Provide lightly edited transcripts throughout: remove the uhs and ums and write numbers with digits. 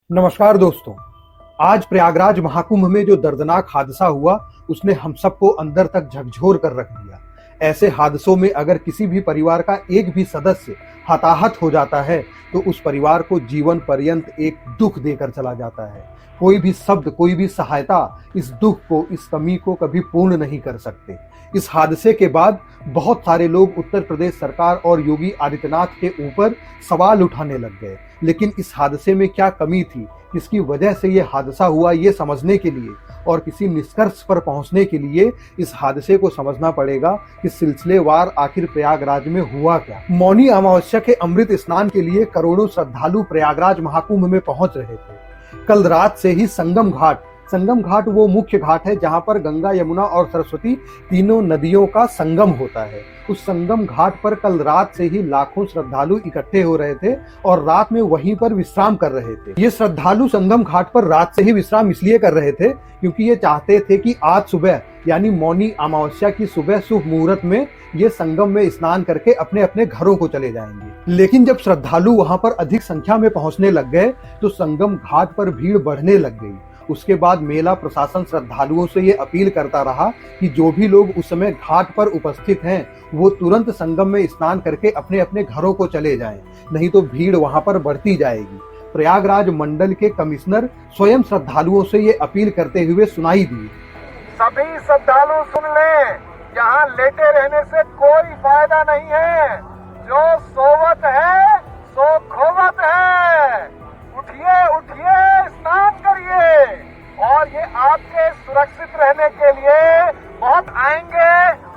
नमस्कार दोस्तों। आज प्रयागराज महाकुंभ में जो दर्दनाक हादसा हुआ उसने हम सबको अंदर तक झकझोर कर रख दिया। ऐसे हादसों में अगर किसी भी परिवार का एक भी सदस्य हताहत हो जाता है तो उस परिवार को जीवन पर्यंत एक दुख देकर चला जाता है। कोई भी शब्द, कोई भी सहायता इस दुख को, इस कमी को कभी पूर्ण नहीं कर सकते। इस हादसे के बाद बहुत सारे लोग उत्तर प्रदेश सरकार और योगी आदित्यनाथ के ऊपर सवाल उठाने लग गए। लेकिन इस हादसे में क्या कमी थी, किसकी वजह से ये हादसा हुआ, ये समझने के लिए और किसी निष्कर्ष पर पहुंचने के लिए इस हादसे को समझना पड़ेगा कि सिलसिलेवार आखिर प्रयागराज में हुआ क्या। मौनी अमावस्या के अमृत स्नान के लिए करोड़ों श्रद्धालु प्रयागराज महाकुंभ में पहुंच रहे थे। कल रात से ही संगम घाट वो मुख्य घाट है जहां पर गंगा, यमुना और सरस्वती तीनों नदियों का संगम होता है। उस संगम घाट पर कल रात से ही लाखों श्रद्धालु इकट्ठे हो रहे थे और रात में वहीं पर विश्राम कर रहे थे। ये श्रद्धालु संगम घाट पर रात से ही विश्राम इसलिए कर रहे थे क्योंकि ये चाहते थे कि आज सुबह यानी मौनी अमावस्या की सुबह शुभ मुहूर्त में ये संगम में स्नान करके अपने अपने घरों को चले जाएंगे। लेकिन जब श्रद्धालु वहां पर अधिक संख्या में पहुंचने लग गए तो संगम घाट पर भीड़ बढ़ने लग गई। उसके बाद मेला प्रशासन श्रद्धालुओं से ये अपील करता रहा कि जो भी लोग उस समय घाट पर उपस्थित हैं वो तुरंत संगम में स्नान करके अपने अपने घरों को चले जाएं, नहीं तो भीड़ वहां पर बढ़ती जाएगी। प्रयागराज मंडल के कमिश्नर स्वयं श्रद्धालुओं से ये अपील करते हुए सुनाई दी। सभी श्रद्धालु सुन लें, यहाँ लेटे रहने से कोई फायदा नहीं है। जो सोवत है सो खोवत है। उठिए उठिए, स्नान करिए। और ये आपके सुरक्षित रहने के लिए बहुत आएंगे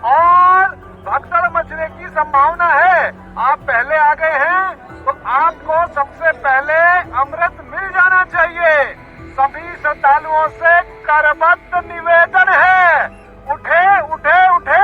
और भगदड़ मचने की संभावना है। आप पहले आ गए हैं तो आपको सबसे पहले अमृत मिल जाना चाहिए। सभी श्रद्धालुओं से करबद्ध निवेदन है, उठे उठे उठे,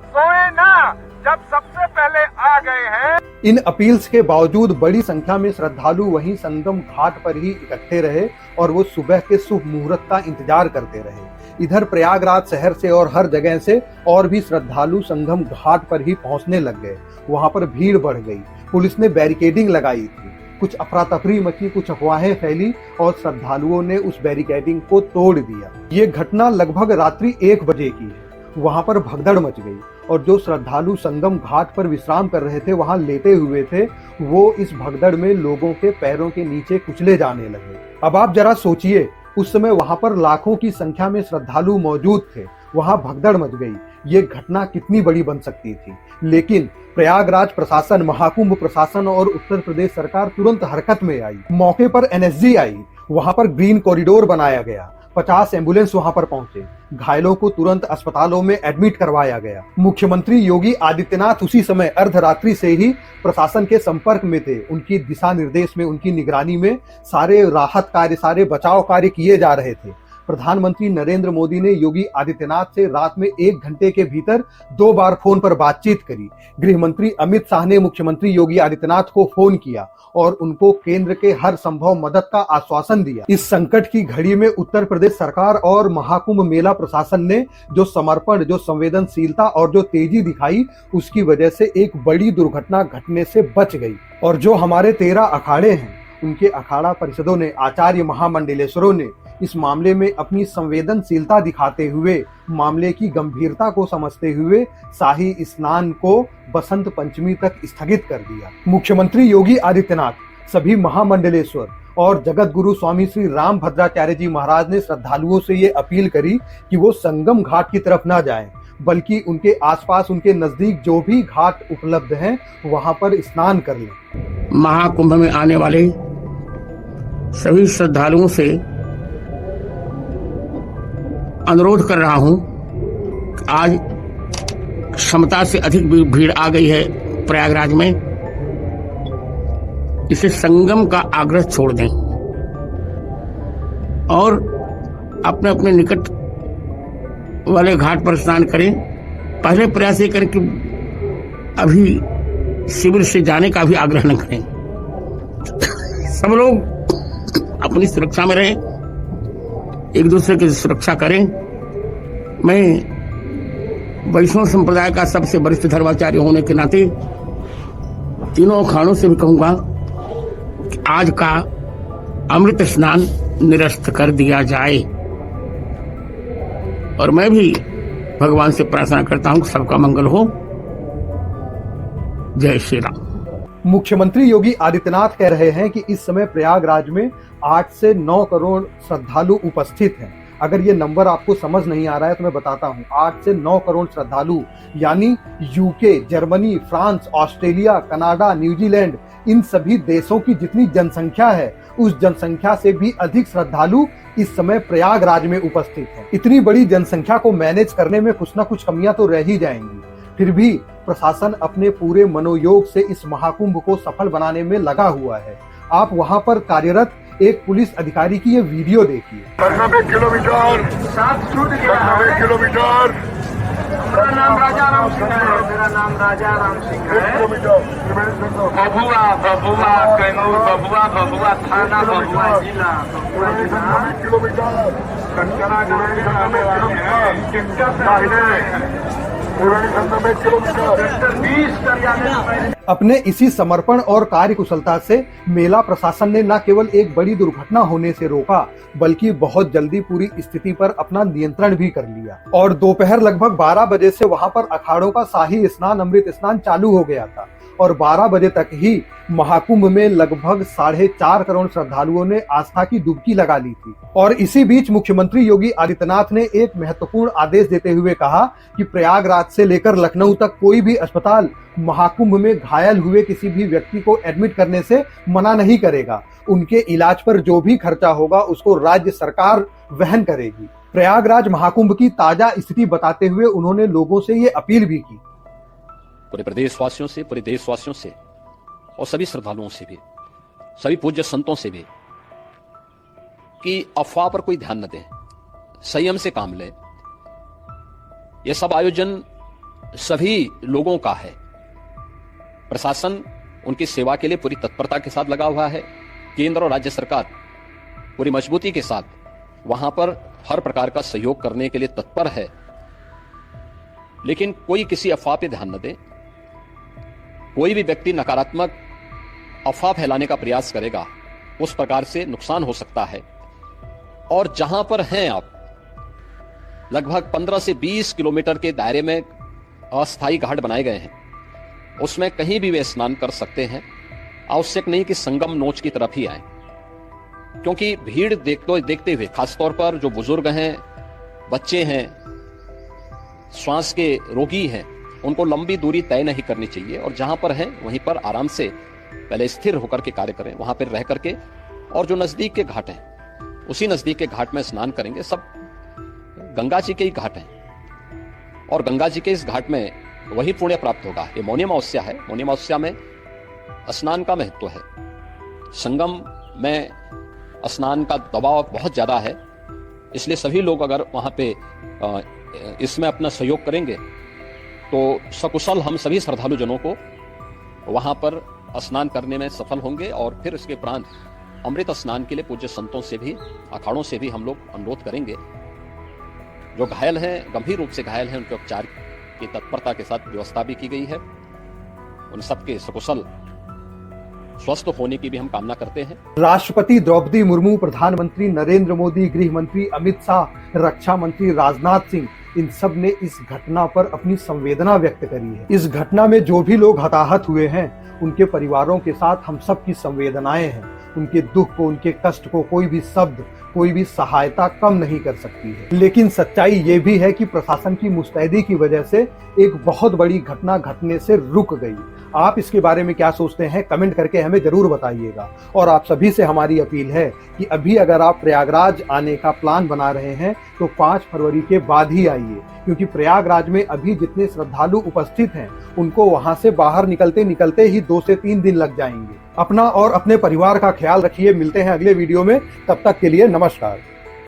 सोए ना। जब सबसे पहले आ गए हैं। इन अपील्स के बावजूद बड़ी संख्या में श्रद्धालु वहीं संगम घाट पर ही इकट्ठे रहे और वो सुबह के शुभ मुहूर्त का इंतजार करते रहे। इधर प्रयागराज शहर से और हर जगह से और भी श्रद्धालु संगम घाट पर ही पहुंचने लग गए। वहां पर भीड़ बढ़ गई। पुलिस ने बैरिकेडिंग लगाई थी। कुछ अफरा तफरी मची, कुछ अफवाहें फैली और श्रद्धालुओं ने उस बैरिकेडिंग को तोड़ दिया। ये घटना लगभग रात्रि 1 बजे की है। वहां पर भगदड़ मच गई और जो श्रद्धालु संगम घाट पर विश्राम कर रहे थे, वहां लेटे हुए थे, वो इस भगदड़ में लोगों के पैरों के नीचे कुचले जाने लगे। अब आप जरा सोचिए, उस समय वहां पर लाखों की संख्या में श्रद्धालु मौजूद थे, वहां भगदड़ मच गई। ये घटना कितनी बड़ी बन सकती थी। लेकिन प्रयागराज प्रशासन, महाकुंभ प्रशासन और उत्तर प्रदेश सरकार तुरंत हरकत में आई। मौके पर एनएसजी आई, वहां पर ग्रीन कॉरिडोर बनाया गया। 50 एम्बुलेंस वहां पर पहुंचे। घायलों को तुरंत अस्पतालों में एडमिट करवाया गया। मुख्यमंत्री योगी आदित्यनाथ उसी समय अर्धरात्रि से ही प्रशासन के संपर्क में थे। उनकी दिशा निर्देश में, उनकी निगरानी में सारे राहत कार्य, सारे बचाव कार्य किए जा रहे थे। प्रधानमंत्री नरेंद्र मोदी ने योगी आदित्यनाथ से रात में 1 घंटे के भीतर 2 बार फोन पर बातचीत करी। गृह मंत्री अमित शाह ने मुख्यमंत्री योगी आदित्यनाथ को फोन किया और उनको केंद्र के हर संभव मदद का आश्वासन दिया। इस संकट की घड़ी में उत्तर प्रदेश सरकार और महाकुंभ मेला प्रशासन ने जो समर्पण, जो संवेदनशीलता और जो तेजी दिखाई, उसकी वजह से एक बड़ी दुर्घटना घटने से बच गई। और जो हमारे 13 अखाड़े हैं, उनके अखाड़ा परिषदों ने, आचार्य महामंडलेश्वरों ने इस मामले में अपनी संवेदनशीलता दिखाते हुए, मामले की गंभीरता को समझते हुए शाही स्नान को बसंत पंचमी तक स्थगित कर दिया। मुख्यमंत्री योगी आदित्यनाथ, सभी महामंडलेश्वर और जगत गुरु स्वामी श्री राम भद्राचार्य जी महाराज ने श्रद्धालुओं से ये अपील करी कि वो संगम घाट की तरफ न जाएं, बल्कि उनके आसपास, उनके नजदीक जो भी घाट उपलब्ध हैं, वहां पर स्नान कर लें। महाकुंभ में आने वाले सभी श्रद्धालुओं से अनुरोध कर रहा हूं, आज क्षमता से अधिक भीड़ आ गई है प्रयागराज में। इसे संगम का आग्रह छोड़ दें और अपने अपने निकट वाले घाट पर स्नान करें। पहले प्रयास ये करें कि अभी शिविर से जाने का भी आग्रह न करें। सब लोग अपनी सुरक्षा में रहें, एक दूसरे की सुरक्षा करें। मैं वैष्णव संप्रदाय का सबसे वरिष्ठ धर्माचार्य होने के नाते तीनों अखाड़ों से भी कहूंगा कि आज का अमृत स्नान निरस्त कर दिया जाए। और मैं भी भगवान से प्रार्थना करता हूं कि सबका मंगल हो। जय श्री राम। मुख्यमंत्री योगी आदित्यनाथ कह रहे हैं कि इस समय प्रयागराज में 8 से 9 करोड़ श्रद्धालु उपस्थित हैं। अगर ये नंबर आपको समझ नहीं आ रहा है तो मैं बताता हूँ, 8 से 9 करोड़ श्रद्धालु यानी UK, Germany, France, Australia, Canada, New Zealand, इन सभी देशों की जितनी जनसंख्या है उस जनसंख्या से भी अधिक श्रद्धालु इस समय प्रयागराज में उपस्थित हैं। इतनी बड़ी जनसंख्या को मैनेज करने में कुछ ना कुछ कमियां तो रह ही जाएंगी, फिर भी प्रशासन अपने पूरे मनोयोग से इस महाकुंभ को सफल बनाने में लगा हुआ है। आप वहां पर कार्यरत एक पुलिस अधिकारी की ये वीडियो देखिए। 90 किलोमीटर 90 किलोमीटर। मेरा नाम राजा राम सिंह है। मेरा नाम राजा राम सिंह है। बबुआ बबुआ कैमूर बबुआ बबुआ थाना बबुआ जिला किलोमीटर कंचना अपने इसी समर्पण और कार्यकुशलता से मेला प्रशासन ने न केवल एक बड़ी दुर्घटना होने से रोका बल्कि बहुत जल्दी पूरी स्थिति पर अपना नियंत्रण भी कर लिया। और दोपहर लगभग 12 बजे से वहां पर अखाड़ों का शाही स्नान, अमृत स्नान चालू हो गया था और 12 बजे तक ही महाकुंभ में लगभग 4.5 करोड़ श्रद्धालुओं ने आस्था की डुबकी लगा ली थी। और इसी बीच मुख्यमंत्री योगी आदित्यनाथ ने एक महत्वपूर्ण आदेश देते हुए कहा कि प्रयागराज से लेकर लखनऊ तक कोई भी अस्पताल महाकुंभ में घायल हुए किसी भी व्यक्ति को एडमिट करने से मना नहीं करेगा। उनके इलाज पर जो भी खर्चा होगा उसको राज्य सरकार वहन करेगी। प्रयागराज महाकुंभ की ताजा स्थिति बताते हुए उन्होंने लोगों से ये अपील भी की। पूरे प्रदेशवासियों से, पूरे देशवासियों से और सभी श्रद्धालुओं से भी, सभी पूज्य संतों से भी कि अफवाह पर कोई ध्यान न दें, संयम से काम लें। यह सब आयोजन सभी लोगों का है। प्रशासन उनकी सेवा के लिए पूरी तत्परता के साथ लगा हुआ है। केंद्र और राज्य सरकार पूरी मजबूती के साथ वहां पर हर प्रकार का सहयोग करने के लिए तत्पर है। लेकिन कोई किसी अफवाह पे ध्यान न दे। कोई भी व्यक्ति नकारात्मक अफवाह फैलाने का प्रयास करेगा, उस प्रकार से नुकसान हो सकता है। और जहां पर हैं आप, लगभग 15 से 20 किलोमीटर के दायरे में अस्थायी घाट बनाए गए हैं, उसमें कहीं भी वे स्नान कर सकते हैं। आवश्यक नहीं कि संगम नोच की तरफ ही आए, क्योंकि भीड़ देखते हुए खासतौर पर जो बुजुर्ग हैं, बच्चे हैं, श्वास के रोगी हैं, उनको लंबी दूरी तय नहीं करनी चाहिए। और जहां पर हैं वहीं पर आराम से पहले स्थिर होकर के कार्य करें, वहां पर रह करके। और जो नजदीक के घाट हैं उसी नजदीक के घाट में स्नान करेंगे। सब गंगा जी के ही घाट हैं और गंगा जी के इस घाट में वही पुण्य प्राप्त होगा। ये मौनी अमावस्या है। मौनी अमावस्या में स्नान का महत्व है। संगम में स्नान का दबाव बहुत ज्यादा है, इसलिए सभी लोग अगर वहां पे इसमें अपना सहयोग करेंगे तो सकुशल हम सभी श्रद्धालु जनों को वहां पर स्नान करने में सफल होंगे। और फिर इसके उपरांत अमृत स्नान के लिए पूज्य संतों से भी, अखाड़ों से भी हम लोग अनुरोध करेंगे। जो घायल हैं, गंभीर रूप से घायल हैं, उनके उपचार की तत्परता के साथ व्यवस्था भी की गई है। उन सबके सकुशल स्वस्थ होने की भी हम कामना करते हैं। राष्ट्रपति द्रौपदी मुर्मू, प्रधानमंत्री नरेंद्र मोदी, गृह मंत्री अमित शाह, रक्षा मंत्री राजनाथ सिंह, इन सब ने इस घटना पर अपनी संवेदना व्यक्त करी है। इस घटना में जो भी लोग हताहत हुए हैं उनके परिवारों के साथ हम सब की संवेदनाएं हैं। उनके दुख को, उनके कष्ट को कोई भी शब्द, कोई भी सहायता कम नहीं कर सकती है। लेकिन सच्चाई ये भी है कि प्रशासन की मुस्तैदी की वजह से एक बहुत बड़ी घटना घटने से रुक गई। आप इसके बारे में क्या सोचते हैं, कमेंट करके हमें जरूर बताइएगा। और आप सभी से हमारी अपील है कि अभी अगर आप प्रयागराज आने का प्लान बना रहे हैं तो 5 फरवरी के बाद ही आइए, क्योंकि प्रयागराज में अभी जितने श्रद्धालु उपस्थित हैं उनको वहां से बाहर निकलते निकलते ही 2 से 3 दिन लग जाएंगे। अपना और अपने परिवार का ख्याल रखिए। मिलते हैं अगले वीडियो में, तब तक के लिए नमस्कार।